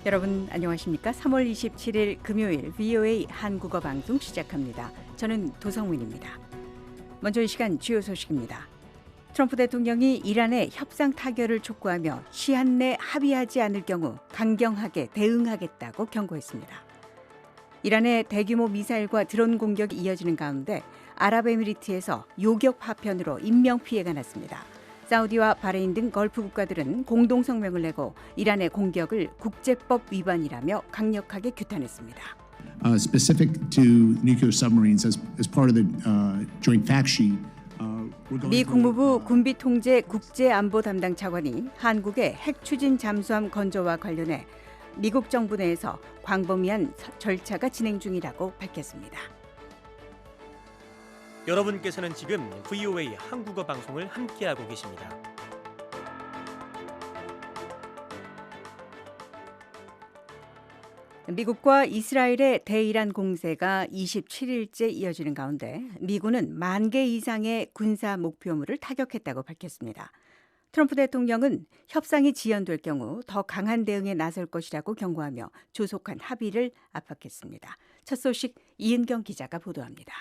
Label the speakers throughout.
Speaker 1: 여러분 안녕하십니까? 3월 27일 금요일 VOA 한국어 방송 시작합니다. 저는 도성민입니다. 먼저 이 시간 주요 소식입니다. 트럼프 대통령이 이란의 협상 타결을 촉구하며 시한 내 합의하지 않을 경우 강경하게 대응하겠다고 경고했습니다. 이란의 대규모 미사일과 드론 공격이 이어지는 가운데 아랍에미리트에서 요격 파편으로 인명피해가 났습니다. 사우디와 바레인 등 걸프 국가들은 공동 성명을 내고 이란의 공격을 국제법 위반이라며 강력하게 규탄했습니다.
Speaker 2: Specific to nuclear submarines as part of the joint fact sheet.
Speaker 1: 미 국무부 군비통제 국제안보 담당 차관이 한국의 핵 추진 잠수함 건조와 관련해 미국 정부 내에서 광범위한 절차가 진행 중이라고 밝혔습니다.
Speaker 3: 여러분께서는 지금 VOA 한국어 방송을 함께하고 계십니다.
Speaker 1: 미국과 이스라엘의 대이란 공세가 27일째 이어지는 가운데 미군은 10,000개 이상의 군사 목표물을 타격했다고 밝혔습니다. 트럼프 대통령은 협상이 지연될 경우 더 강한 대응에 나설 것이라고 경고하며 조속한 합의를 압박했습니다. 첫 소식 이은경 기자가 보도합니다.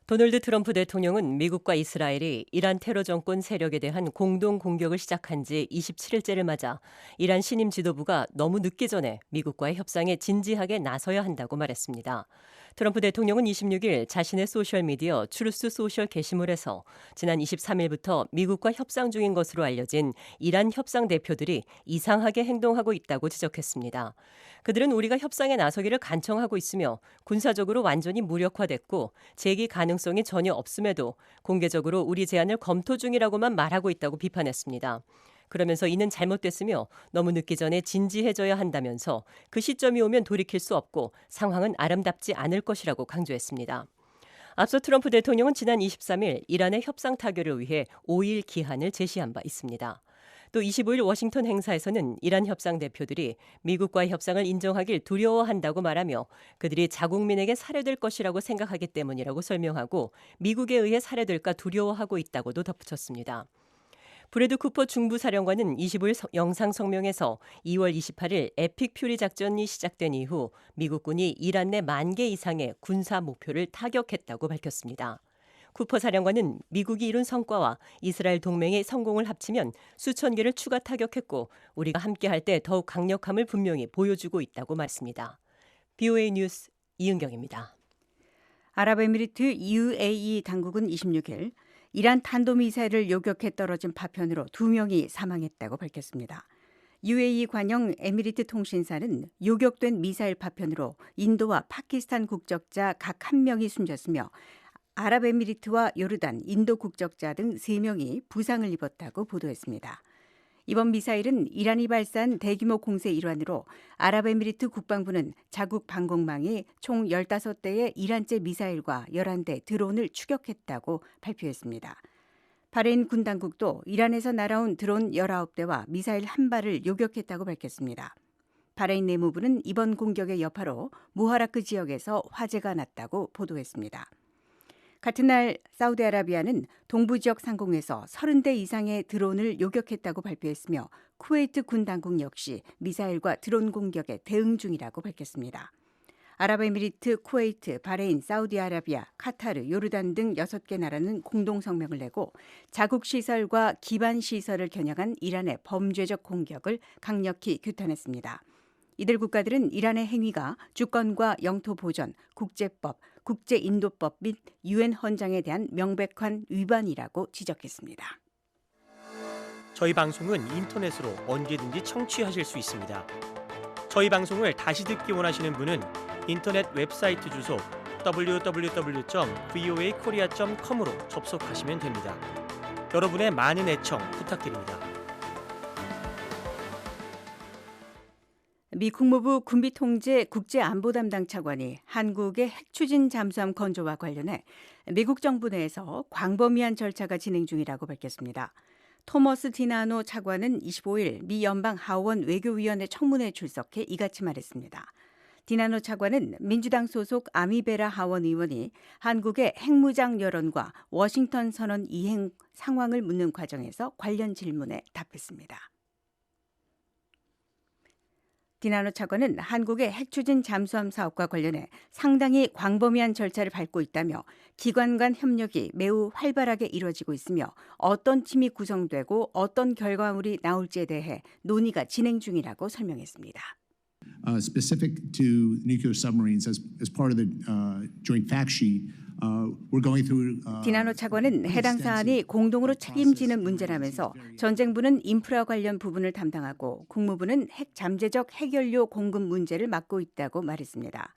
Speaker 4: 도널드 트럼프 대통령은 미국과 이스라엘이 이란 테러 정권 세력에 대한 공동 공격을 시작한 지 27일째를 맞아 이란 신임 지도부가 너무 늦기 전에 미국과의 협상에 진지하게 나서야 한다고 말했습니다. 트럼프 대통령은 26일 자신의 소셜미디어 트루스 소셜 게시물에서 지난 23일부터 미국과 협상 중인 것으로 알려진 이란 협상 대표들이 이상하게 행동하고 있다고 지적했습니다. 그들은 우리가 협상에 나서기를 간청하고 있으며 군사적으로 완전히 무력화됐고 재기 가능성이 전혀 없음에도 공개적으로 우리 제안을 검토 중이라고만 말하고 있다고 비판했습니다. 그러면서 이는 잘못됐으며 너무 늦기 전에 진지해져야 한다면서 그 시점이 오면 돌이킬 수 없고 상황은 아름답지 않을 것이라고 강조했습니다. 앞서 트럼프 대통령은 지난 23일 이란의 협상 타결을 위해 5일 기한을 제시한 바 있습니다. 또 25일 워싱턴 행사에서는 이란 협상 대표들이 미국과의 협상을 인정하길 두려워한다고 말하며 그들이 자국민에게 살해될 것이라고 생각하기 때문이라고 설명하고 미국에 의해 살해될까 두려워하고 있다고도 덧붙였습니다. 브래드 쿠퍼 중부사령관은 25일 영상 성명에서 2월 28일 에픽 퓨리 작전이 시작된 이후 미국군이 이란 내 10,000개 이상의 군사 목표를 타격했다고 밝혔습니다. 쿠퍼 사령관은 미국이 이룬 성과와 이스라엘 동맹의 성공을 합치면 수천 개를 추가 타격했고 우리가 함께할 때 더욱 강력함을 분명히 보여주고 있다고 말했습니다. VOA 뉴스 이은경입니다.
Speaker 1: 아랍에미리트 UAE 당국은 26일 이란 탄도미사일을 요격해 떨어진 파편으로 2명이 사망했다고 밝혔습니다. UAE 관영 에미리트 통신사는 요격된 미사일 파편으로 인도와 파키스탄 국적자 각 1명이 숨졌으며 아랍에미리트와 요르단, 인도 국적자 등 3명이 부상을 입었다고 보도했습니다. 이번 미사일은 이란이 발사한 대규모 공세 일환으로 아랍에미리트 국방부는 자국 방공망이 총 15대의 이란제 미사일과 11대 드론을 추격했다고 발표했습니다. 바레인 군 당국도 이란에서 날아온 드론 19대와 미사일 1발을 요격했다고 밝혔습니다. 바레인 내무부는 이번 공격의 여파로 무하라크 지역에서 화재가 났다고 보도했습니다. 같은 날 사우디아라비아는 동부 지역 상공에서 30대 이상의 드론을 요격했다고 발표했으며 쿠웨이트 군 당국 역시 미사일과 드론 공격에 대응 중이라고 밝혔습니다. 아랍에미리트, 쿠웨이트, 바레인, 사우디아라비아, 카타르, 요르단 등 6개 나라는 공동 성명을 내고 자국 시설과 기반 시설을 겨냥한 이란의 범죄적 공격을 강력히 규탄했습니다. 이들 국가들은 이란의 행위가 주권과 영토 보전, 국제법, 국제인도법 및 유엔 헌장에 대한 명백한 위반이라고 지적했습니다.
Speaker 3: 저희 방송은 인터넷으로 언제든지 청취하실 수 있습니다. 저희 방송을 다시 듣기 원하시는 분은 인터넷 웹사이트 주소 www.voakorea.com으로 접속하시면 됩니다. 여러분의 많은 애청 부탁드립니다.
Speaker 1: 미 국무부 군비통제 국제안보 담당 차관이 한국의 핵 추진 잠수함 건조와 관련해 미국 정부 내에서 광범위한 절차가 진행 중이라고 밝혔습니다. 토머스 디나노 차관은 25일 미 연방 하원 외교위원회 청문회에 출석해 이같이 말했습니다. 디나노 차관은 민주당 소속 아미베라 하원 의원이 한국의 핵무장 여론과 워싱턴 선언 이행 상황을 묻는 과정에서 관련 질문에 답했습니다. 디나노 차관은 한국의 핵추진 잠수함 사업과 관련해 상당히 광범위한 절차를 밟고 있다며 기관 간 협력이 매우 활발하게 이루어지고 있으며 어떤 팀이 구성되고 어떤 결과물이 나올지에 대해 논의가 진행 중이라고 설명했습니다.
Speaker 2: Specific to nuclear submarines as part of the joint fact sheet, we're going through.
Speaker 1: 디나노 차관은 해당 사안이 공동으로 책임지는 문제라면서 전쟁부는 인프라 관련 부분을 담당하고 국무부는 핵 잠재적 핵연료 공급 문제를 맡고 있다고 말했습니다.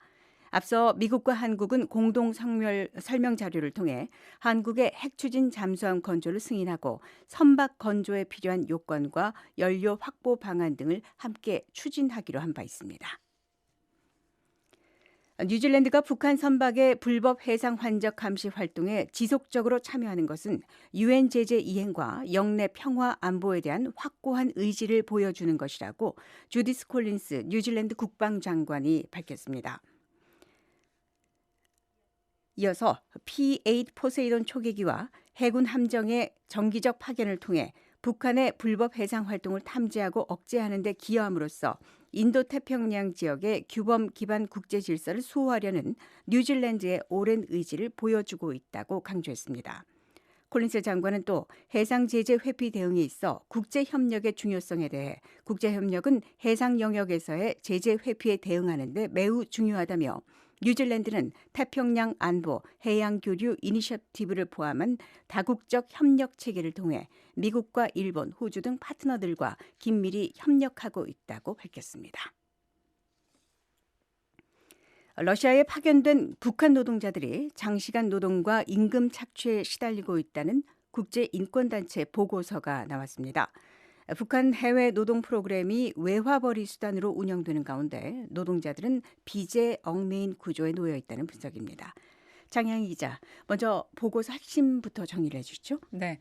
Speaker 1: 앞서 미국과 한국은 공동 설명 자료를 통해 한국의 핵추진 잠수함 건조를 승인하고 선박 건조에 필요한 요건과 연료 확보 방안 등을 함께 추진하기로 한 바 있습니다. 뉴질랜드가 북한 선박의 불법 해상 환적 감시 활동에 지속적으로 참여하는 것은 유엔 제재 이행과 영내 평화 안보에 대한 확고한 의지를 보여주는 것이라고 주디스 콜린스 뉴질랜드 국방장관이 밝혔습니다. 이어서 P-8 포세이돈 초계기와 해군 함정의 정기적 파견을 통해 북한의 불법 해상 활동을 탐지하고 억제하는 데 기여함으로써 인도태평양 지역의 규범 기반 국제 질서를 수호하려는 뉴질랜드의 오랜 의지를 보여주고 있다고 강조했습니다. 콜린스 장관은 또 해상 제재 회피 대응에 있어 국제 협력의 중요성에 대해 국제 협력은 해상 영역에서의 제재 회피에 대응하는 데 매우 중요하다며 뉴질랜드는 태평양 안보 해양 교류 이니셔티브를 포함한 다국적 협력 체계를 통해 미국과 일본, 호주 등 파트너들과 긴밀히 협력하고 있다고 밝혔습니다. 러시아에 파견된 북한 노동자들이 장시간 노동과 임금 착취에 시달리고 있다는 국제인권단체 보고서가 나왔습니다. 북한 해외 노동 프로그램이 외화벌이 수단으로 운영되는 가운데 노동자들은 빚에 얽매인 구조에 놓여 있다는 분석입니다. 장향희 기자, 먼저 보고서 핵심부터 정리를 해주시죠.
Speaker 5: 네,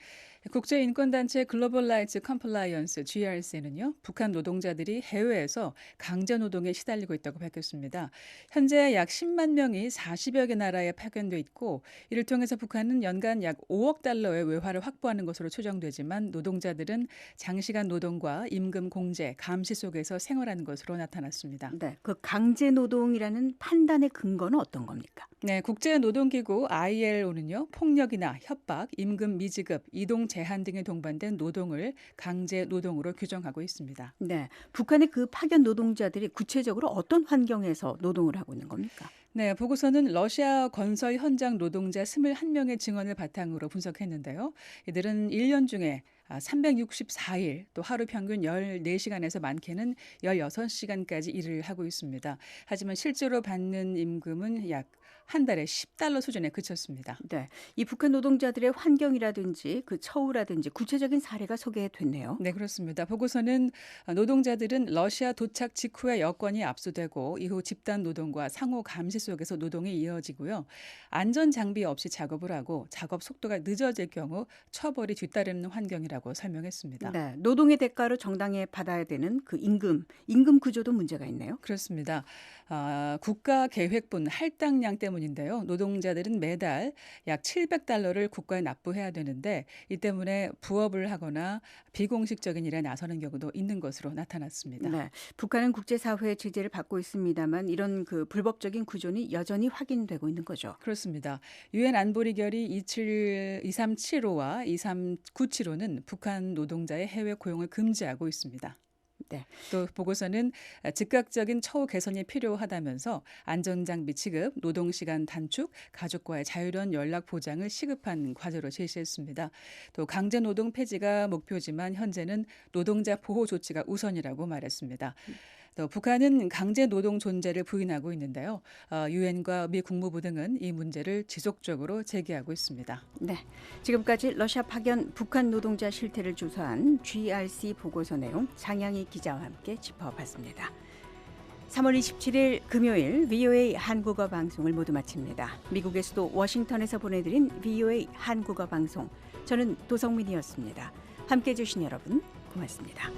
Speaker 5: 국제인권단체 글로벌 라이츠 컴플라이언스 GRC는요, 북한 노동자들이 해외에서 강제노동에 시달리고 있다고 밝혔습니다. 현재 약 10만 명이 40여 개 나라에 파견돼 있고 이를 통해서 북한은 연간 약 5억 달러의 외화를 확보하는 것으로 추정되지만 노동자들은 장시간 노동과 임금 공제, 감시 속에서 생활하는 것으로 나타났습니다.
Speaker 1: 네, 그 강제노동이라는 판단의 근거는 어떤 겁니까?
Speaker 5: 네, 국제노동기구 ILO는요, 폭력이나 협박, 임금 미지급, 이동 제한 등에 동반된 노동을 강제 노동으로 규정하고 있습니다.
Speaker 1: 네, 북한의 그 파견 노동자들이 구체적으로 어떤 환경에서 노동을 하고 있는 겁니까?
Speaker 5: 네, 보고서는 러시아 건설 현장 노동자 21명의 증언을 바탕으로 분석했는데요. 이들은 1년 중에 364일, 또 하루 평균 14시간에서 많게는 16시간까지 일을 하고 있습니다. 하지만 실제로 받는 임금은 약 한 달에 $10 수준에 그쳤습니다.
Speaker 1: 네, 이 북한 노동자들의 환경이라든지 그 처우라든지 구체적인 사례가 소개됐네요.
Speaker 5: 네, 그렇습니다. 보고서는 노동자들은 러시아 도착 직후에 여권이 압수되고 이후 집단 노동과 상호 감시 속에서 노동이 이어지고요. 안전 장비 없이 작업을 하고 작업 속도가 늦어질 경우 처벌이 뒤따르는 환경이라고 설명했습니다.
Speaker 1: 네, 노동의 대가로 정당히 받아야 되는 그 임금 구조도 문제가 있네요.
Speaker 5: 그렇습니다. 국가계획분 할당량 때문인데요. 노동자들은 매달 약 $700를 국가에 납부해야 되는데 이 때문에 부업을 하거나 비공식적인 일에 나서는 경우도 있는 것으로 나타났습니다.
Speaker 1: 네, 북한은 국제사회의 제재를 받고 있습니다만 이런 그 불법적인 구조는 여전히 확인되고 있는 거죠.
Speaker 5: 그렇습니다. 유엔 안보리 결의 2375와 2397호는 북한 노동자의 해외 고용을 금지하고 있습니다.
Speaker 1: 네.
Speaker 5: 또 보고서는 즉각적인 처우 개선이 필요하다면서 안전장비 지급, 노동시간 단축, 가족과의 자유로운 연락 보장을 시급한 과제로 제시했습니다. 또 강제노동 폐지가 목표지만 현재는 노동자 보호 조치가 우선이라고 말했습니다. 또 북한은 강제노동 존재를 부인하고 있는데요. 유엔과 미 국무부 등은 이 문제를 지속적으로 제기하고 있습니다.
Speaker 1: 네, 지금까지 러시아 파견 북한 노동자 실태를 조사한 GRC 보고서 내용 장향희 기자와 함께 짚어봤습니다. 3월 27일 금요일 VOA 한국어 방송을 모두 마칩니다. 미국의 수도 워싱턴에서 보내드린 VOA 한국어 방송, 저는 도성민이었습니다. 함께해 주신 여러분 고맙습니다.